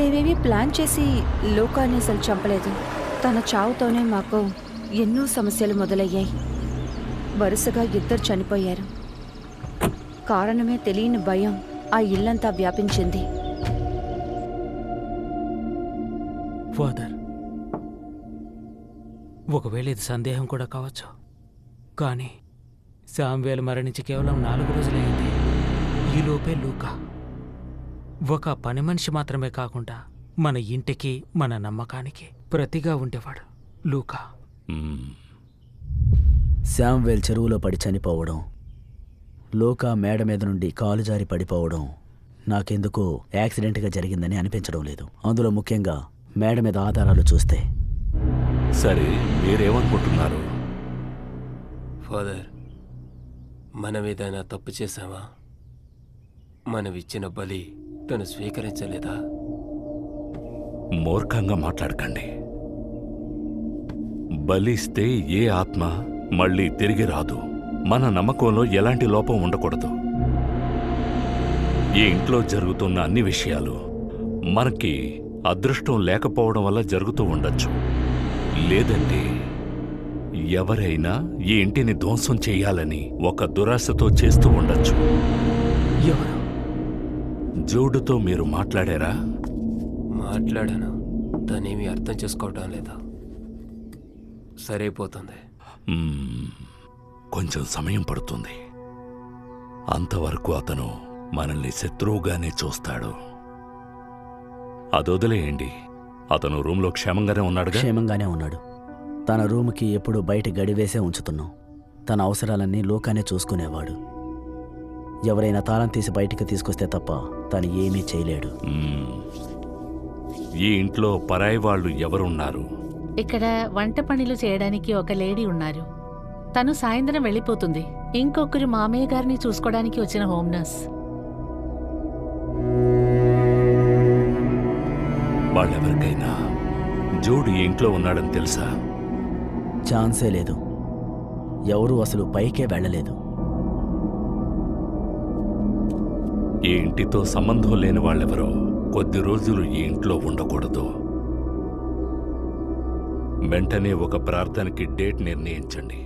మేమేమీ plan చేసి లోకాన్ని అసలు చంపలేదు. తన చావుతోనే మాకు ఎన్నో సమస్యలు మొదలయ్యాయి. వరుసగా 2 చనిపోయారు. కారణమే తెలియని భయం ఆ ఇల్లంతా వ్యాపించింది. ఫాదర్, ఒకవేళ ఇది సందేహం కూడా కావచ్చు, కానీ శామ్వేల్ మరణించి కేవలం 4 రోజులైంది. ఈలోపే లూకా ఒక పని మనిషి మాత్రమే కాకుండా మన ఇంటికి, మన నమ్మకానికి ప్రతిగా ఉండేవాడు. లూకా శామ్వేల్ చెరువులో పడి చనిపోవడం, లూకా మేడ మీద నుండి కాలు జారి పడిపోవడం నాకెందుకో యాక్సిడెంట్గా జరిగిందని అనిపించడం లేదు. అందులో ముఖ్యంగా మేడ మీద ఆధారాలు చూస్తే. సరే, మీరేమనుకుంటున్నారు? ఫాదర్, మనం ఏదైనా తప్పు చేశామా? మనమిచ్చిన బలి తను స్వీకరించలేదా? మూర్ఖంగా మాట్లాడకండి. బలిస్తే ఏ ఆత్మ మళ్ళీ తిరిగి రాదు. మన నమ్మకంలో ఎలాంటి లోపం ఉండకూడదు. ఈ ఇంట్లో జరుగుతున్న అన్ని విషయాలు మనకి అదృష్టం లేకపోవడం వల్ల జరుగుతూ ఉండొచ్చు. లేదంటే ఎవరైనా ఈ ఇంటిని ధ్వంసం చెయ్యాలని ఒక దురాశతో చేస్తూ ఉండొచ్చు. ఎవరు? జూడుతో మీరు మాట్లాడారా? మాట్లాడాను. తనేమీ అర్థం చేసుకోవడం లేదా. సరైపోతుంది. కొంచెం సమయం పడుతుంది. అంతవరకు అతను మనల్ని శత్రువుగానే చూస్తాడు. అదొదిలేయండి. అతను రూమ్లో క్షేమంగానే ఉన్నాడుగా? క్షేమంగానే ఉన్నాడు. తన రూముకి ఎప్పుడు బయట గడివేసే ఉంచుతున్నాం. తన అవసరాలన్నీ లోకానే చూసుకునేవాడు. ఎవరైనా తాళం తీసి బయటికి తీసుకొస్తే తప్ప తను ఏమీ చేయలేడు. ఈ ఇంట్లో పరాయి వాళ్ళు ఎవరున్నారు? ఇక్కడ వంట పనులు చేయడానికి ఒక లేడీ ఉన్నారు. తను సాయంత్రం వెళ్ళిపోతుంది. ఇంకొకరు మామయ్య గారిని చూసుకోవడానికి వచ్చిన హోమ్ నర్స్. వాళ్ళెవరికైనా జూడ్ ఈ ఇంట్లో ఉన్నాడని తెలుసా? ఛాన్సే లేదు. ఎవరూ అసలు పైకే వెళ్ళలేదు. ఈ ఇంటితో సంబంధం లేని వాళ్ళెవరో కొద్ది రోజులు ఈ ఇంట్లో ఉండకూడదు. వెంటనే ఒక ప్రార్థనకి డేట్ నిర్ణయించండి.